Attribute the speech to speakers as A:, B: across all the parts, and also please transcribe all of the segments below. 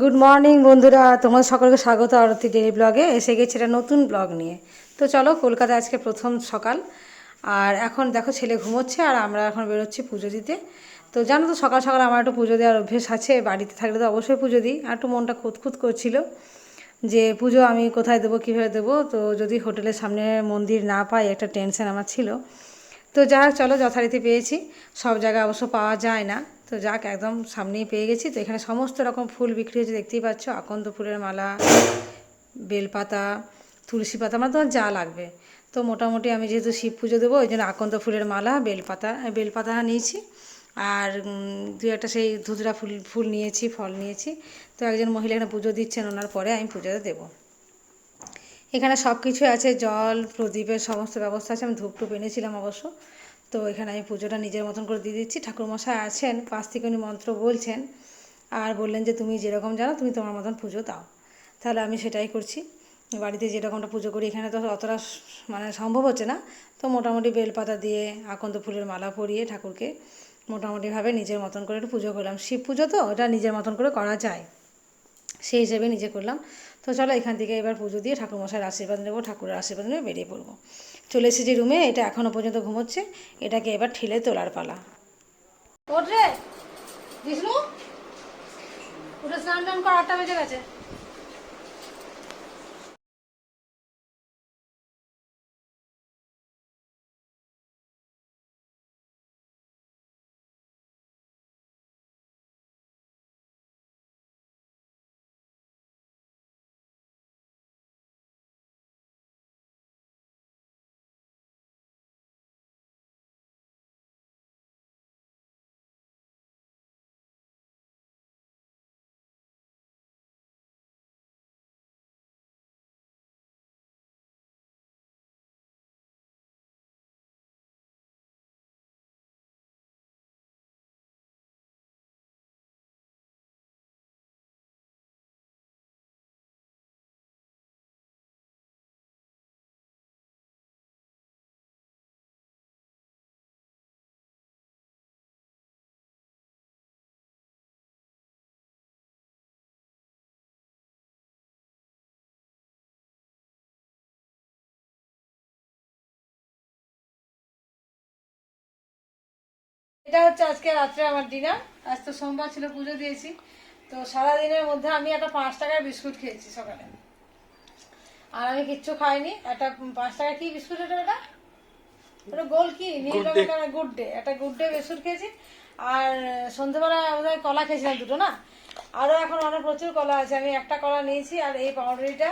A: Good morning বন্ধুরা, তোমাদের সকলকে স্বাগত আরতি ডেলি ব্লগে। এসে গেছি একটা নতুন ব্লগ নিয়ে। তো চলো, কলকাতায় আজকে প্রথম সকাল, আর এখন দেখো ছেলে ঘুমোচ্ছে আর আমরা এখন বেরোচ্ছি পুজো দিতে। তো জানো তো, সকাল সকাল আমার একটু পুজো দেওয়ার অভ্যেস আছে, বাড়িতে থাকলে তো অবশ্যই পুজো দিই। আর একটু মনটা খুঁতখুত করছিল যে পুজো আমি কোথায় দেবো, কীভাবে দেবো। তো যদি হোটেলের সামনে মন্দির না পাই, একটা টেনশন আমার ছিল। তো যাক, চলো যথারীতি পেয়েছি। সব জায়গায় অবশ্য পাওয়া যায় না, তো যাক একদম সামনেই পেয়ে গেছি। তো এখানে সমস্ত রকম ফুল বিক্রি হচ্ছে, দেখতেই পাচ্ছ। আকন্দ ফুলের মালা, বেলপাতা, তুলসী পাতা, আমার তোমার যা লাগবে। তো মোটামুটি আমি যেহেতু শিব পুজো দেবো, ওই জন্য আকন্দ ফুলের মালা, বেলপাতা নিয়েছি। আর দু একটা সেই ধুতরা ফুল নিয়েছি, ফল নিয়েছি। তো একজন মহিলা এখানে পুজো দিচ্ছেন, ওনার পরে আমি পুজোতে দেবো। এখানে সব কিছুই আছে, জল প্রদীপের সমস্ত ব্যবস্থা আছে। আমি ধূপ টুপ এনেছিলাম অবশ্য। তো এখানে আমি পুজোটা নিজের মতন করে দিয়ে দিচ্ছি। ঠাকুরমশাই আছেন পাশ থেকে, উনি মন্ত্র বলছেন আর বললেন যে তুমি যেরকম জানো তুমি তোমার মতন পুজো দাও। তাহলে আমি সেটাই করছি। বাড়িতে যেরকমটা পুজো করি, এখানে তো অতটা মানে সম্ভব হচ্ছে না। তো মোটামুটি বেলপাতা দিয়ে আকন্দ ফুলের মালা পরিয়ে ঠাকুরকে মোটামুটিভাবে নিজের মতন করে একটু পুজো করলাম। শিব পুজো তো এটা নিজের মতন করে করা যায়, সেই হিসেবে নিজে করলাম। তো চলো, এখান থেকে এবার পুজো দিয়ে ঠাকুরমশাইয়ের আশীর্বাদ নেবো, ঠাকুরের আশীর্বাদ নেবে বেরিয়ে পড়বো। চলে এসেছি রুমে, এটা এখনও পর্যন্ত ঘুমোচ্ছে। এটাকে এবার ঠেলে তোলার পালা। ওঠ রে বিষ্ণু, উঠে স্নান টান কর, 8টা বেজে গেছে। এটা হচ্ছে আজকে রাত্রে আমার ডিনার। আজ তো সোমবার ছিল, পুজো দিয়েছি। তো সারাদিনের মধ্যে আমি একটা 5 টাকার বিস্কুট খেয়েছি সকালে, আর আমি কিচ্ছু খাইনি। একটা 5 টাকা কি বিস্কুট, এটা ওটা গোল কি নীল রঙের, গুড ডে, একটা গুড ডে বিস্কুট খেয়েছি। আর সন্ধ্যেবেলা বোধহয় কলা খেয়েছিলাম দুটো, না আরও এখন অনেক প্রচুর কলা আছে। আমি একটা কলা নিয়েছি, আর এই পাউরুটিটা,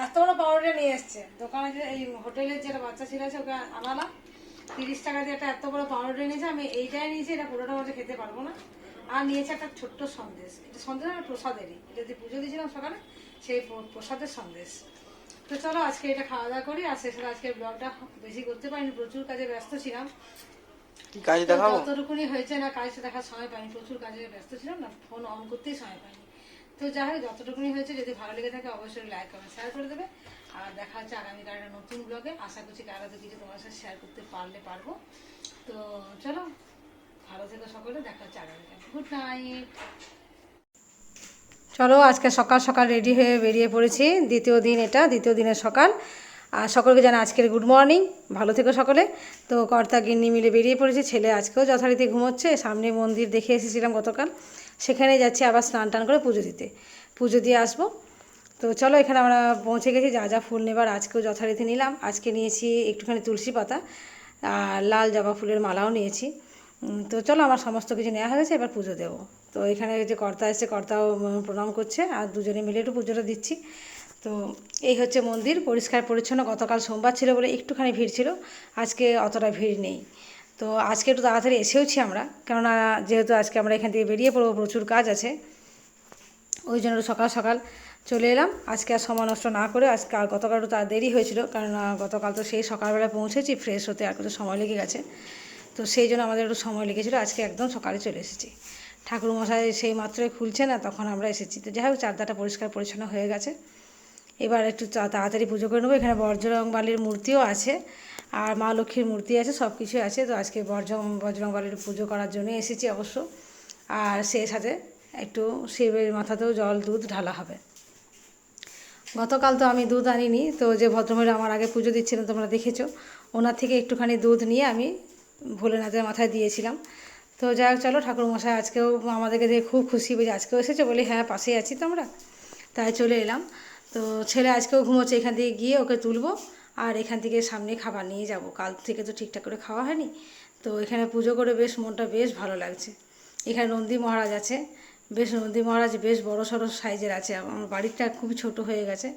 A: এত বড় পাউরুটি নিয়ে এসছে দোকানে, যে এই হোটেলের যেটা বাচ্চা ছিল আছে ওকে আনালাম। 30 টাকা দিয়ে একটা এত বড় পাউরুটি নিয়েছি। আমি এইটাই নিয়েছি, এটা পুরোটা মধ্যে খেতে পারবো না। আর নিয়েছি একটা ছোট্ট সন্দেশ, এটা সন্দেশ না, প্রসাদেরই, এটা যে পুজো দিয়েছিলাম সকালে, সেই প্রসাদের সন্দেশ। তো চলো আজকে এটা খাওয়া দাওয়া করি। আর শেষে আজকে ব্লগটা বেশি করতে পারিনি, প্রচুর কাজে ব্যস্ত ছিলাম। কাজ দেখাবো যতটুকুনি হয়েছে, না কাজ দেখার সময় পাইনি, প্রচুর কাজে ব্যস্ত ছিলাম, না ফোন অন করতেই সময় পাইনি। তো যাই হোক, যতটুকুনি হয়েছে, যদি ভালো লেগে থাকে অবশ্যই লাইক কমেন্ট শেয়ার করে দেবে। আর দেখা হচ্ছে আগামীকাল একটা নতুন ব্লগে। আশা করছি কারা তো কিছু তোমার সাথে শেয়ার করতে পারবো। তো চলো, ভালো থেকো সকলে, দেখা হচ্ছে আগামীকাল। Good night. চলো, আজকে সকাল সকাল রেডি হয়ে বেরিয়ে পড়েছি। দ্বিতীয় দিন, এটা দ্বিতীয় দিনের সকাল। আর সকলকে জানা আজকের গুড মর্নিং, ভালো থেকো সকলে। তো কর্তা গিন্নি মিলে বেরিয়ে পড়েছি। ছেলে আজকেও যথারীতি ঘুমোচ্ছে। সামনে মন্দির দেখে এসেছিলাম গতকাল, সেখানে যাচ্ছি আবার স্নান টান করে পুজো দিতে, পুজো দিয়ে আসবো। তো চলো, এখানে আমরা পৌঁছে গেছি। যা যা ফুল নেবার আজকেও যথারীতি নিলাম। আজকে নিয়েছি একটুখানি তুলসী পাতা, আর লাল জবা ফুলের মালাও নিয়েছি। তো চলো, আমার সমস্ত কিছু নেওয়া হয়েছে, এবার পুজো দেবো। তো এখানে যে কর্তা এসেছে, কর্তাও প্রণাম করছে, আর দুজনে মিলে একটু পুজোটা দিচ্ছি। তো এই হচ্ছে মন্দির, পরিষ্কার পরিচ্ছন্ন। গতকাল সোমবার ছিল বলে একটুখানি ভিড় ছিল, আজকে অতটা ভিড় নেই। তো আজকে একটু তাড়াতাড়ি এসেওছি আমরা, কেননা যেহেতু আজকে আমরা এখান থেকে বেরিয়ে পড়বো, প্রচুর কাজ আছে, ওই জন্য সকাল সকাল চলে এলাম। আজকে আর সময় নষ্ট না করে, আজকে আর গতকাল একটু তার দেরি হয়েছিল, কারণ গতকাল তো সেই সকালবেলা পৌঁছেছি, ফ্রেশ হতে আর কিছু সময় লেগে গেছে। তো সেই জন্য আমাদের একটু সময় লেগেছিলো। আজকে একদম সকালে চলে এসেছি। ঠাকুরমশাই সেই মাত্রই খুলছে না, তখন আমরা এসেছি। তো যাই হোক, চারদাটা পরিষ্কার পরিচ্ছন্ন হয়ে গেছে। এবার একটু তাড়াতাড়ি পুজো করে নেবো। এখানে বজরংবলীর মূর্তিও আছে, আর মা লক্ষ্মীর মূর্তি আছে, সব কিছুই আছে। তো আজকে বজরংবলীর পুজো করার জন্য এসেছি অবশ্য। আর সেই সাথে একটু শিবের মাথাতেও জল দুধ ঢালা হবে। গতকাল তো আমি দুধ আনিনি, তো যে ভদ্রমহিলা আমার আগে পুজো দিচ্ছিলেন তোমরা দেখেছো, ওনার থেকে একটুখানি দুধ নিয়ে আমি ভোলেনাথের মাথায় দিয়েছিলাম। তো যাই হোক, চলো ঠাকুরমশাই আজকেও আমাদেরকে দেখে খুব খুশি, যে আজকেও এসেছে, বলি হ্যাঁ পাশেই আছি তো আমরা, তাই চলে এলাম। তো ছেলে আজকেও ঘুমোচ্ছে, এখান থেকে গিয়ে ওকে তুলবো আর এখান থেকে সামনে খাবার নিয়ে যাব। কাল থেকে তো ঠিকঠাক করে খাওয়া হয়নি, তো এখানে পুজো করে বেশ মনটা বেশ ভালো লাগছে। এখানে নন্দী মহারাজ আছে, বেশ নন্দী মহারাজ বেশ বড় সড়ো সাইজের আছে। আমার বাড়িটা খুবই ছোট হয়ে গেছে,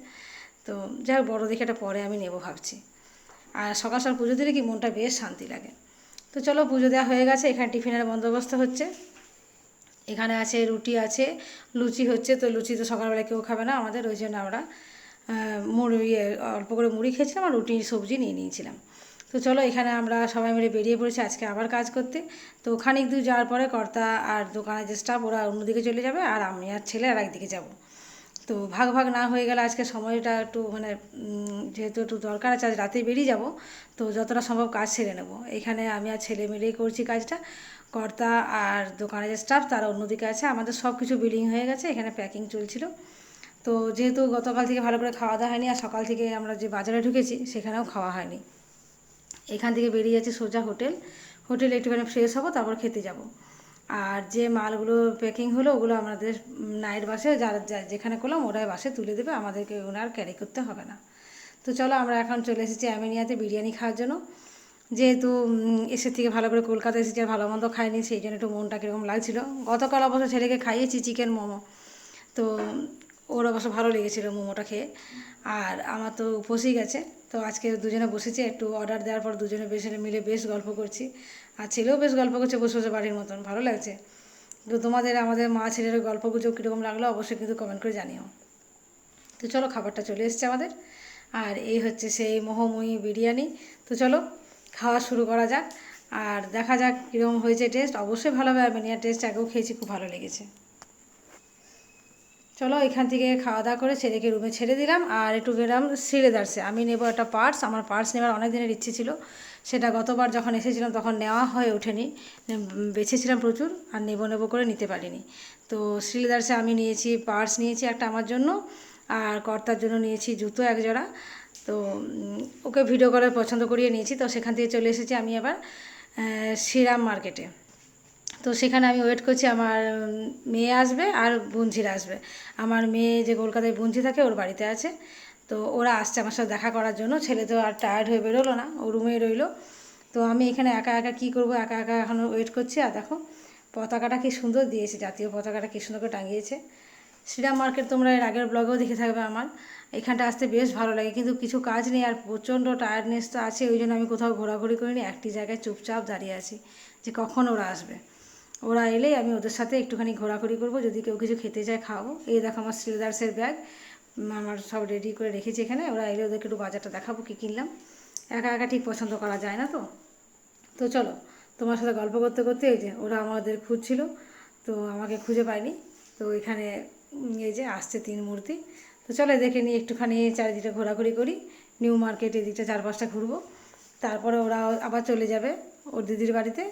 A: তো যাই হোক বড়ো দেখে এটা পরে আমি নেব ভাবছি। আর সকাল সকাল পুজো দিলে কি মনটা বেশ শান্তি লাগে। তো চলো, পুজো দেওয়া হয়ে গেছে, এখানে টিফিনের বন্দোবস্ত হচ্ছে। এখানে আছে রুটি আছে, লুচি হচ্ছে। তো লুচি তো সকালবেলা কেউ খাবে না আমাদের, ওই জন্য আমরা মুড়ি অল্প করে মুড়ি খেয়েছিলাম আর রুটি সবজি নিয়ে নিয়েছিলাম। তো চলো, এখানে আমরা সবাই মিলে বেরিয়ে পড়েছি আজকে আবার কাজ করতে। তো খানিক দূর যাওয়ার পরে কর্তা আর দোকানের যে স্টাফ ওরা অন্যদিকে চলে যাবে, আর আমি আর ছেলে আর একদিকে যাব। তো ভাগ ভাগ না হয়ে গেলে আজকে সময়টা একটু মানে যেহেতু একটু দরকার আছে, আজ রাতেই বেরিয়ে যাব, তো যতটা সম্ভব কাজ সেরে নেব। এখানে আমি আর ছেলে মিলেই করছি কাজটা। কর্তা আর দোকানের যে স্টাফ তারা অন্যদিকে আছে। আমাদের সব কিছু বিলিং হয়ে গেছে, এখানে প্যাকিং চলছিল। তো যেহেতু গতকাল থেকে ভালো করে খাওয়া দাওয়া হয়নি, আর সকাল থেকে আমরা যে বাজারে ঢুকেছি সেখানেও খাওয়া হয়নি, এখান থেকে বেরিয়ে যাচ্ছি সোজা হোটেলে একটুখানি ফ্রেশ হবো, তারপর খেতে যাব। আর যে মালগুলো প্যাকিং হলো ওগুলো আমাদের নাইট বাসে যারা যেখানে করলাম ওরাই বাসে তুলে দেবে, আমাদেরকে ওনার ক্যারি করতে হবে না। তো চলো, আমরা এখন চলে এসেছি আমিনিয়াতে বিরিয়ানি খাওয়ার জন্য। যেহেতু এসে থেকে ভালো করে কলকাতা এসেছি আর ভালো মন্দ খাইনি, সেই জন্য একটু মনটা কীরকম লাগছিলো। গতকাল অবশ্য ছেলেকে খাইয়েছি চিকেন মোমো, তো ওর অবশ্য ভালো লেগেছিলো মোমোটা খেয়ে। আর আমার তো উপসেই গেছে, তো আজকে দুজনে বসেছি, একটু অর্ডার দেওয়ার পর দুজনে বেশ মিলে বেশ গল্প করছি। আর ছেলেও বেশ গল্প করছে বসে বসে বাড়ির মতন, ভালো লাগছে। তো তোমাদের আমাদের মা ছেলের গল্প গুজব কীরকম লাগলো অবশ্যই কিন্তু কমেন্ট করে জানিও। তো চলো, খাবারটা চলে এসছে আমাদের, আর এই হচ্ছে সেই মোহময়ী বিরিয়ানি। তো চলো খাওয়া শুরু করা যাক, আর দেখা যাক কীরকম হয়েছে টেস্ট। অবশ্যই ভালো হবে, আমিনিয়ার টেস্ট আগেও খেয়েছি, খুব ভালো লেগেছে। চলো, এখান থেকে খাওয়া দাওয়া করে ছেলেকে রুমে ছেড়ে দিলাম, আর একটু গেলাম শ্রীলেদার্সে। আমি নেব একটা পার্স, আমার পার্স নেওয়ার অনেক দিনের ইচ্ছে ছিল, সেটা গতবার যখন এসেছিলাম তখন নেওয়া হয়ে ওঠেনি, বেছেছিলাম প্রচুর আর নেব করে নিতে পারিনি। তো শ্রীলেদার্সে আমি নিয়েছি পার্স, নিয়েছি একটা আমার জন্য, আর কর্তার জন্য নিয়েছি জুতো এক জোড়া। তো ওকে ভিডিও কলে পছন্দ করিয়ে নিয়েছি। তো সেখান থেকে চলে এসেছি আমি আবার শ্রীরাম মার্কেটে। তো সেখানে আমি ওয়েট করছি, আমার মেয়ে আসবে আর বোনঝিরা আসবে। আমার মেয়ে যে কলকাতায় বোনঝি থাকে ওর বাড়িতে আছে, তো ওরা আসছে আমার সাথে দেখা করার জন্য। ছেলে তো আর টায়ার্ড হয়ে বেরোলো না, ও রুমেই রইলো। তো আমি এখানে একা একা কী করবো, একা একা এখন ওয়েট করছি। আর দেখো পতাকাটা কী সুন্দর দিয়েছে, জাতীয় পতাকাটা কী সুন্দর করে টাঙিয়েছে। শ্রীরাম মার্কেট তোমরা এর আগের ব্লগেও দেখে থাকবে আমার, এখানটা আসতে বেশ ভালো লাগে, কিন্তু কিছু কাজ নেই আর প্রচণ্ড টায়ার্ডনেস তো আছে, ওই জন্য আমি কোথাও ঘোরাঘুরি করিনি, একটি জায়গায় চুপচাপ দাঁড়িয়ে আছি যে কখন ওরা আসবে। ওরা এলেই আমি ওদের সাথে একটুখানি ঘোরাঘুরি করবো, যদি কেউ কিছু খেতে চায় খাওয়াবো। এই দেখো আমার শ্রীলেদার্সের ব্যাগ আমার সব রেডি করে রেখেছি এখানে, ওরা এলে ওদেরকে একটু বাজারটা দেখাবো কী কিনলাম। একা একা ঠিক পছন্দ করা যায় না তো। তো চলো, তোমার সাথে গল্প করতে করতে এই যে ওরা আমাদের খুঁজছিল, তো আমাকে খুঁজে পায়নি। তো এখানে এই যে আসছে 3 মূর্তি। তো চলো দেখে নিই, একটুখানি চারিদিকে ঘোরাঘুরি করি, নিউ মার্কেট এদিকটা 4-5টা ঘুরবো, তারপরে ওরা আবার চলে যাবে ওর দিদির বাড়িতে,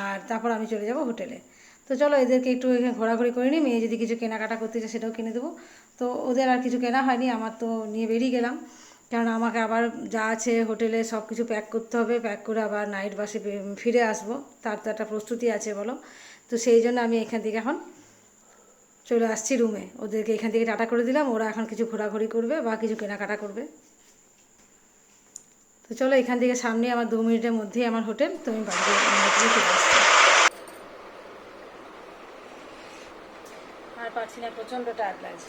A: আর তারপর আমি চলে যাব হোটেলে। তো চলো এদেরকে একটু এখানে ঘোরাঘুরি করে নিই, মেয়ে যদি কিছু কেনাকাটা করতে চায় সেটাও কিনে দেবো। তো ওদের আর কিছু কেনা হয়নি, আমার তো নিয়ে বেরিয়ে গেলাম, কারণ আমাকে আবার যা আছে হোটেলে সব কিছু প্যাক করতে হবে, প্যাক করে আবার নাইট বাসে ফিরে আসবো, তার তো একটা প্রস্তুতি আছে বলো। তো সেই জন্য আমি এখান থেকে এখন চলে আসছি রুমে, ওদেরকে এখান থেকে টাটা করে দিলাম, ওরা এখন কিছু ঘোরাঘুরি করবে বা কিছু কেনাকাটা করবে। তো চলো, এখান থেকে সামনে আমার 2 মিনিটের মধ্যেই আমার হোটেল, তো আমি বাড়িতে চলে আসছি। আর পারছি না, প্রচণ্ড টায়ার্ড লাগছে।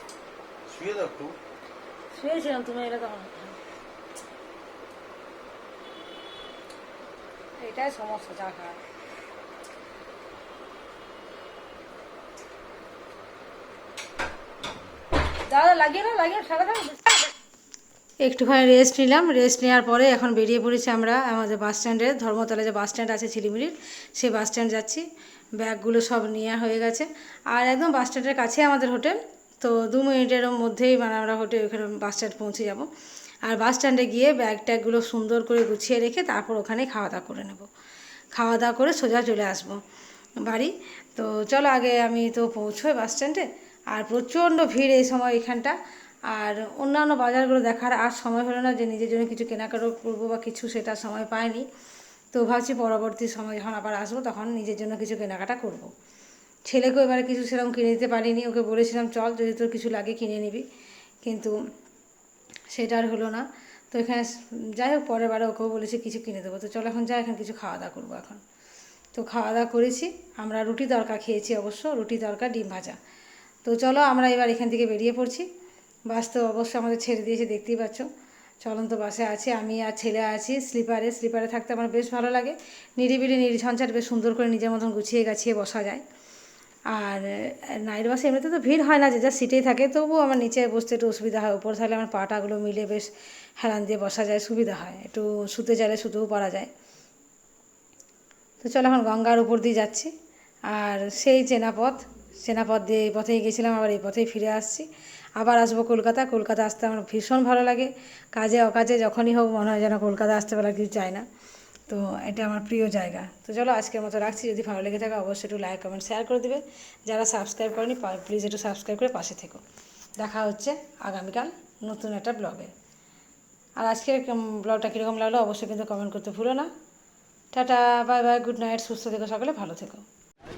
A: শুয়েছিলাম, তুমি এলে তখন। এটাই সমস্যা চা খাওয়া। দাদা লাগিয়ে সারা দাও। একটুখানি রেস্ট নিলাম, রেস্ট নেওয়ার পরে এখন বেরিয়ে পড়েছি আমরা আমাদের বাস স্ট্যান্ডে, ধর্মতলা যে বাস স্ট্যান্ড আছে ঝিলিমিলির, সেই বাস স্ট্যান্ড যাচ্ছি। ব্যাগগুলো সব নেওয়া হয়ে গেছে, আর একদম বাস স্ট্যান্ডের কাছে আমাদের হোটেল। তো 2 মিনিটের মধ্যেই মানে আমরা হোটেল ওখানে বাস স্ট্যান্ড পৌঁছে যাব। আর বাস স্ট্যান্ডে গিয়ে ব্যাগ ট্যাগগুলো সুন্দর করে গুছিয়ে রেখে তারপর ওখানে খাওয়া দাওয়া করে নেব, খাওয়া দাওয়া করে সোজা চলে আসবো। বাড়ি। তো চলো আগে আমি তো পৌঁছোই বাস স্ট্যান্ডে, আর প্রচণ্ড ভিড় এই সময় এখানটা। আর অন্যান্য বাজারগুলো দেখার আর সময় হলো না, যে নিজের জন্য কিছু কেনাকাটা করবো বা কিছু, সেটা সময় পাইনি। তো ভাবছি পরবর্তী সময় যখন আবার আসবো তখন নিজের জন্য কিছু কেনাকাটা করব। ছেলেকেও এবারে কিছু সেরকম কিনে দিতে পারিনি, ওকে বলেছিলাম চল যদি তোর কিছু লাগে কিনে নিবি, কিন্তু সেটা আর হলো না। তো এখানে যাই হোক, পরের বারে ওকেও বলেছি কিছু কিনে দেবো। তো চলো এখন যাই, এখন কিছু খাওয়া দাওয়া করবো এখন। তো খাওয়া দাওয়া করেছি, আমরা রুটি তড়কা খেয়েছি, অবশ্য রুটি তড়কা ডিম ভাজা। তো চলো আমরা এবার এখান থেকে বেরিয়ে পড়ছি। বাস তো অবশ্য আমাদের ছেড়ে দিয়েছে, দেখতেই পাচ্ছ চলন্ত বাসে আছি, আমি আর ছেলে আছি স্লিপারে। স্লিপারে থাকতে আমার বেশ ভালো লাগে, নিরিবিলি নির্ঝঞ্ঝাট, বেশ সুন্দর করে নিজের মতন গুছিয়ে গাছিয়ে বসা যায়। আর নাইট বাসে এমনিতে তো ভিড় হয় না, যে যার সিটেই থাকে, তবুও আমার নিচে বসতে একটু অসুবিধা হয়, উপরে থাকলে আমার পাটাগুলো মিলে বেশ হেলান দিয়ে বসা যায়, সুবিধা হয়, একটু শুতে চাইলে শুতেও পারা যায়। তো চলো এখন গঙ্গার উপর দিয়ে যাচ্ছি, আর সেই চেনা পথ দিয়ে এই পথেই গেছিলাম, আবার এই পথেই ফিরে আসছি। আবার আসবো কলকাতা। কলকাতা আসতে আমার ভীষণ ভালো লাগে, কাজে অকাজে যখনই হোক মনে হয় যেন কলকাতা আসতে পারা কিছু চায় না। তো এটা আমার প্রিয় জায়গা। তো চলো আজকের মতো রাখছি, যদি ভালো লেগে থাকে অবশ্যই একটু লাইক কমেন্ট শেয়ার করে দিবে, যারা সাবস্ক্রাইব করেনি প্লিজ একটু সাবস্ক্রাইব করে পাশে থেকো। দেখা হচ্ছে আগামীকাল নতুন একটা ব্লগে। আর আজকের ব্লগটা কীরকম লাগলো অবশ্যই কিন্তু কমেন্ট করতে ভুলো না। Tata, bye bye, good night, সুস্থ থেকো সকলে, ভালো থেকো।